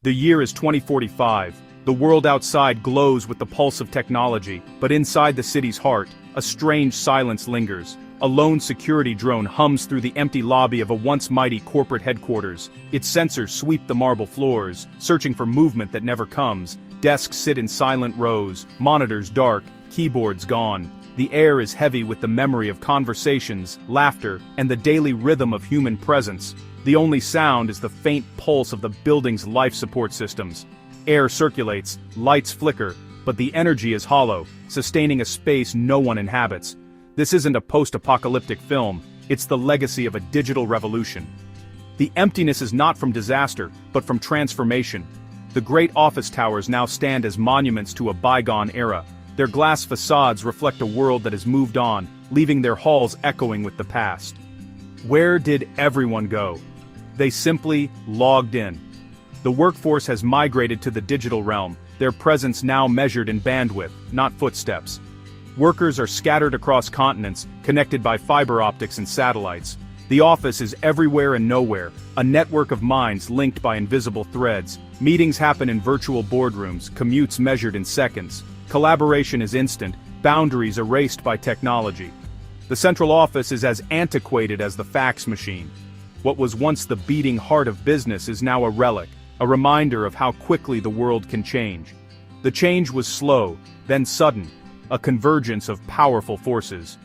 The year is 2045. The world outside glows with the pulse of technology, but inside the city's heart, a strange silence lingers. A lone security drone hums through the empty lobby of a once mighty corporate headquarters. Its sensors sweep the marble floors, searching for movement that never comes. Desks sit in silent rows, monitors dark, keyboards gone. The air is heavy with the memory of conversations, laughter, and the daily rhythm of human presence. The only sound is the faint pulse of the building's life support systems. Air circulates, lights flicker, but the energy is hollow, sustaining a space no one inhabits. This isn't a post-apocalyptic film, it's the legacy of a digital revolution. The emptiness is not from disaster, but from transformation. The great office towers now stand as monuments to a bygone era. Their glass facades reflect a world that has moved on, leaving their halls echoing with the past. Where did everyone go? They simply logged in. The workforce has migrated to the digital realm, their presence now measured in bandwidth, not footsteps. Workers are scattered across continents, connected by fiber optics and satellites. The office is everywhere and nowhere, a network of minds linked by invisible threads. Meetings happen in virtual boardrooms, commutes measured in seconds. Collaboration is instant, boundaries erased by technology. The central office is as antiquated as the fax machine. What was once the beating heart of business is now a relic, a reminder of how quickly the world can change. The change was slow, then sudden, a convergence of powerful forces.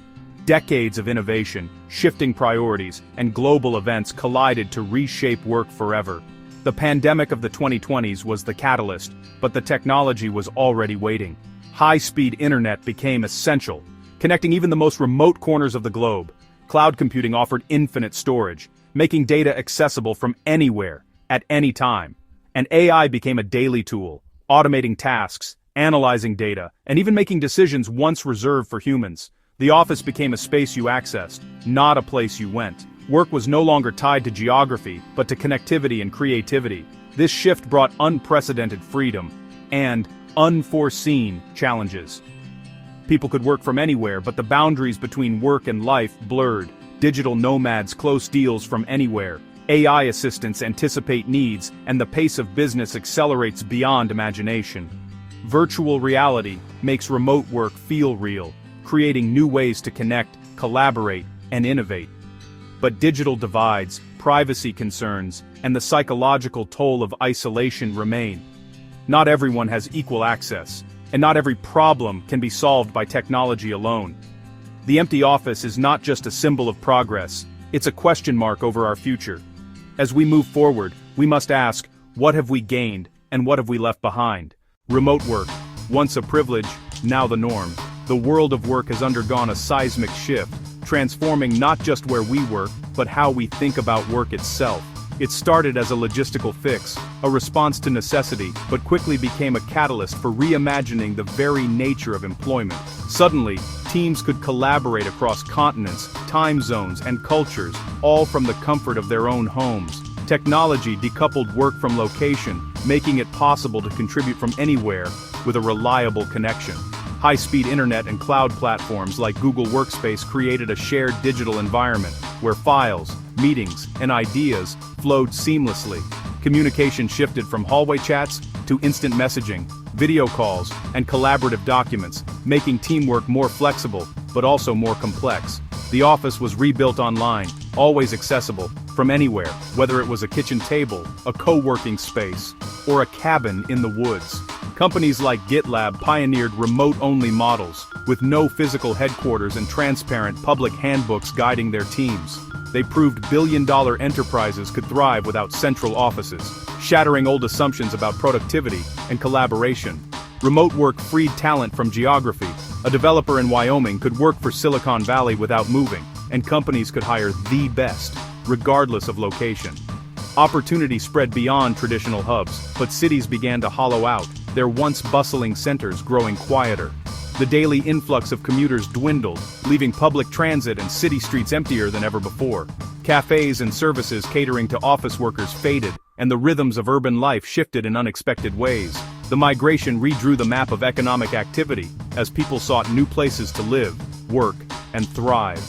Decades of innovation, shifting priorities, and global events collided to reshape work forever. The pandemic of the 2020s was the catalyst, but the technology was already waiting. High-speed internet became essential, connecting even the most remote corners of the globe. Cloud computing offered infinite storage, making data accessible from anywhere, at any time. And AI became a daily tool, automating tasks, analyzing data, and even making decisions once reserved for humans. The office became a space you accessed, not a place you went. Work was no longer tied to geography, but to connectivity and creativity. This shift brought unprecedented freedom and unforeseen challenges. People could work from anywhere, but the boundaries between work and life blurred. Digital nomads close deals from anywhere. AI assistants anticipate needs, and the pace of business accelerates beyond imagination. Virtual reality makes remote work feel real, creating new ways to connect, collaborate, and innovate. But digital divides, privacy concerns, and the psychological toll of isolation remain. Not everyone has equal access, and not every problem can be solved by technology alone. The empty office is not just a symbol of progress, it's a question mark over our future. As we move forward, we must ask, what have we gained, and what have we left behind? Remote work, once a privilege, now the norm. The world of work has undergone a seismic shift, transforming not just where we work, but how we think about work itself. It started as a logistical fix, a response to necessity, but quickly became a catalyst for reimagining the very nature of employment. Suddenly, teams could collaborate across continents, time zones, and cultures, all from the comfort of their own homes. Technology decoupled work from location, making it possible to contribute from anywhere with a reliable connection. High-speed internet and cloud platforms like Google Workspace created a shared digital environment where files, meetings, and ideas flowed seamlessly. Communication shifted from hallway chats to instant messaging, video calls, and collaborative documents, making teamwork more flexible, but also more complex. The office was rebuilt online, always accessible, from anywhere, whether it was a kitchen table, a co-working space, or a cabin in the woods. Companies like GitLab pioneered remote-only models, with no physical headquarters and transparent public handbooks guiding their teams. They proved billion-dollar enterprises could thrive without central offices, shattering old assumptions about productivity and collaboration. Remote work freed talent from geography. A developer in Wyoming could work for Silicon Valley without moving, and companies could hire the best, regardless of location. Opportunity spread beyond traditional hubs, but cities began to hollow out, their once bustling centers growing quieter. The daily influx of commuters dwindled, leaving public transit and city streets emptier than ever before. Cafes and services catering to office workers faded, and the rhythms of urban life shifted in unexpected ways. The migration redrew the map of economic activity, as people sought new places to live, work, and thrive.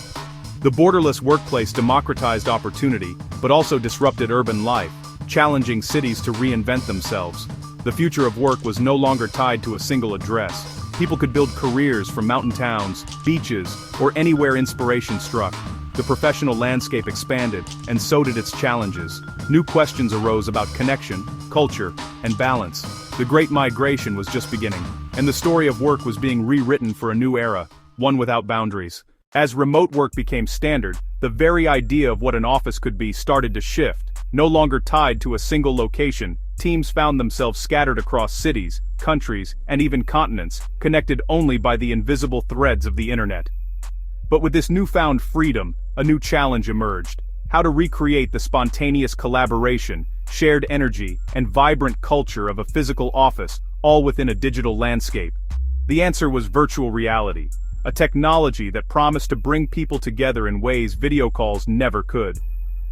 The borderless workplace democratized opportunity, but also disrupted urban life. challenging cities to reinvent themselves. The future of work was no longer tied to a single address. People could build careers from mountain towns, beaches, or anywhere inspiration struck. The professional landscape expanded, and so did its challenges. New questions arose about connection, culture, and balance. The Great Migration was just beginning, and the story of work was being rewritten for a new era, one without boundaries. As remote work became standard, the very idea of what an office could be started to shift. No longer tied to a single location, teams found themselves scattered across cities, countries, and even continents, connected only by the invisible threads of the internet. But with this newfound freedom, a new challenge emerged: how to recreate the spontaneous collaboration, shared energy, and vibrant culture of a physical office, all within a digital landscape. The answer was virtual reality, a technology that promised to bring people together in ways video calls never could.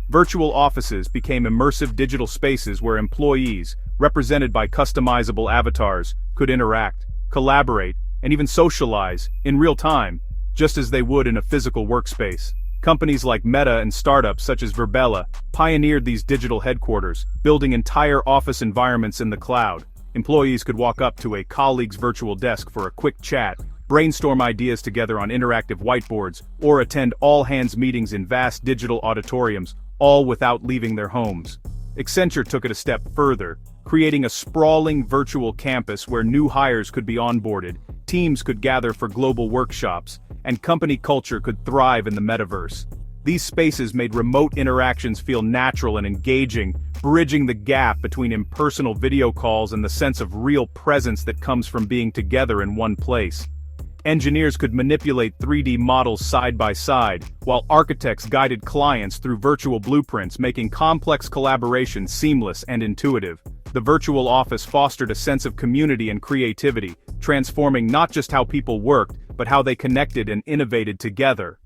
Virtual offices became immersive digital spaces where employees, represented by customizable avatars, could interact, collaborate, and even socialize, in real time, just as they would in a physical workspace. Companies like Meta and startups such as Verbella pioneered these digital headquarters, building entire office environments in the cloud. Employees could walk up to a colleague's virtual desk for a quick chat, brainstorm ideas together on interactive whiteboards, or attend all-hands meetings in vast digital auditoriums, all without leaving their homes. Accenture took it a step further, creating a sprawling virtual campus where new hires could be onboarded, teams could gather for global workshops, and company culture could thrive in the metaverse. These spaces made remote interactions feel natural and engaging, bridging the gap between impersonal video calls and the sense of real presence that comes from being together in one place. Engineers could manipulate 3D models side by side, while architects guided clients through virtual blueprints, making complex collaboration seamless and intuitive. The virtual office fostered a sense of community and creativity, transforming not just how people worked, but how they connected and innovated together.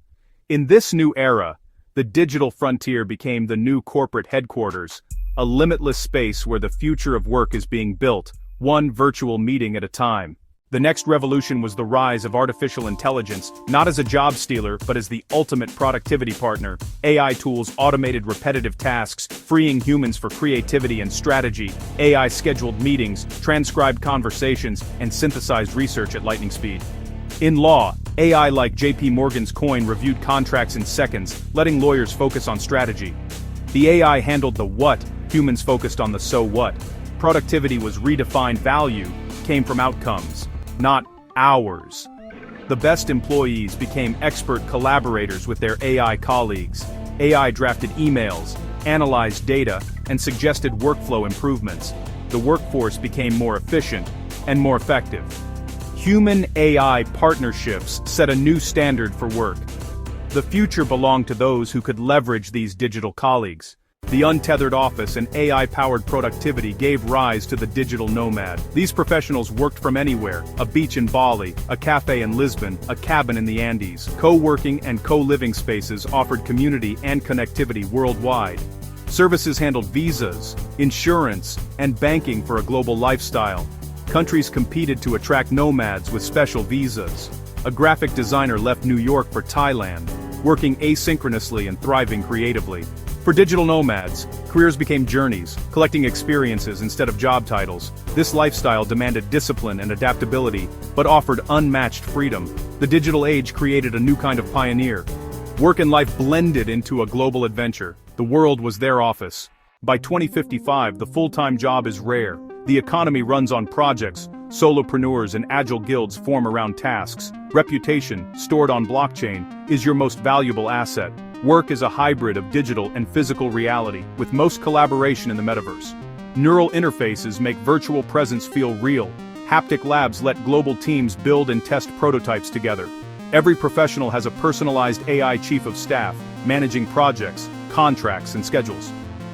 In this new era, the digital frontier became the new corporate headquarters, a limitless space where the future of work is being built, one virtual meeting at a time. The next revolution was the rise of artificial intelligence, not as a job stealer, but as the ultimate productivity partner. AI tools automated repetitive tasks, freeing humans for creativity and strategy. AI scheduled meetings, transcribed conversations, and synthesized research at lightning speed. In law, AI like JP Morgan's Coin reviewed contracts in seconds, letting lawyers focus on strategy. The AI handled the what, humans focused on the so what. Productivity was redefined, value came from outcomes, not hours. The best employees became expert collaborators with their AI colleagues. AI drafted emails, analyzed data, and suggested workflow improvements. The workforce became more efficient and more effective. Human-AI partnerships set a new standard for work. The future belonged to those who could leverage these digital colleagues. The untethered office and AI-powered productivity gave rise to the digital nomad. These professionals worked from anywhere: a beach in Bali, a cafe in Lisbon, a cabin in the Andes. Co-working and co-living spaces offered community and connectivity worldwide. Services handled visas, insurance, and banking for a global lifestyle. Countries competed to attract nomads with special visas. A graphic designer left New York for Thailand, working asynchronously and thriving creatively. For digital nomads, careers became journeys, collecting experiences instead of job titles. This lifestyle demanded discipline and adaptability, but offered unmatched freedom. The digital age created a new kind of pioneer. Work and life blended into a global adventure. The world was their office. By 2055, the full-time job is rare. The economy runs on projects. Solopreneurs and agile guilds form around tasks. Reputation, stored on blockchain, is your most valuable asset. Work is a hybrid of digital and physical reality, with most collaboration in the metaverse. Neural interfaces make virtual presence feel real. Haptic labs let global teams build and test prototypes together. Every professional has a personalized AI chief of staff, managing projects, contracts, and schedules.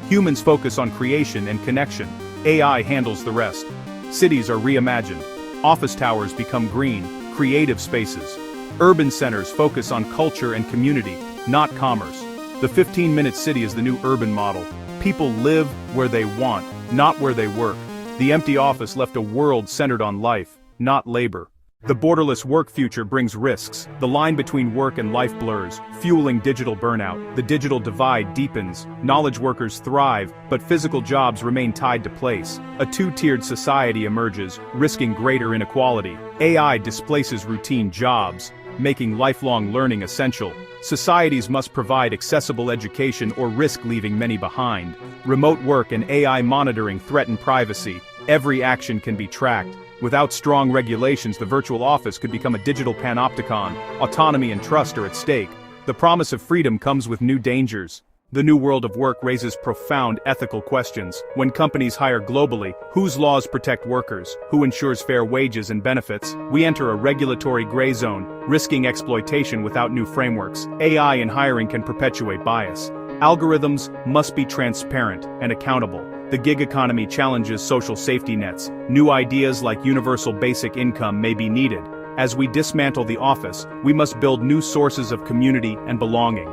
Humans focus on creation and connection. AI handles the rest. Cities are reimagined. Office towers become green, creative spaces. Urban centers focus on culture and community, not commerce. The 15-minute city is the new urban model. People live where they want, not where they work. The empty office left a world centered on life, not labor. The borderless work future brings risks. The line between work and life blurs, fueling digital burnout. The digital divide deepens. Knowledge workers thrive, but physical jobs remain tied to place. A two-tiered society emerges, risking greater inequality. AI displaces routine jobs, making lifelong learning essential. Societies must provide accessible education or risk leaving many behind. Remote work and AI monitoring threaten privacy. Every action can be tracked. Without strong regulations, the virtual office could become a digital panopticon. Autonomy and trust are at stake. The promise of freedom comes with new dangers. The new world of work raises profound ethical questions. When companies hire globally, whose laws protect workers? Who ensures fair wages and benefits? We enter a regulatory gray zone, risking exploitation without new frameworks. AI in hiring can perpetuate bias. Algorithms must be transparent and accountable. The gig economy challenges social safety nets. New ideas like universal basic income may be needed. As we dismantle the office, we must build new sources of community and belonging.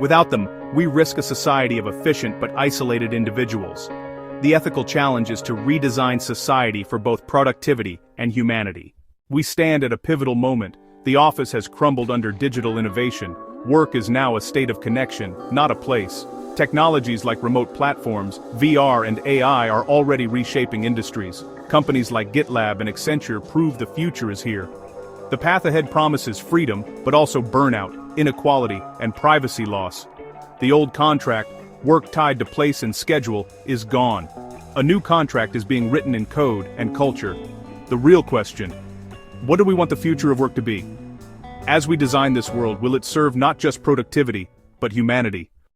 Without them, we risk a society of efficient but isolated individuals. The ethical challenge is to redesign society for both productivity and humanity. We stand at a pivotal moment. The office has crumbled under digital innovation. Work is now a state of connection, not a place. Technologies like remote platforms, VR and AI are already reshaping industries. Companies like GitLab and Accenture prove the future is here. The path ahead promises freedom, but also burnout, inequality, and privacy loss. The old contract, work tied to place and schedule, is gone. A new contract is being written in code and culture. The real question: what do we want the future of work to be? As we design this world, will it serve not just productivity, but humanity?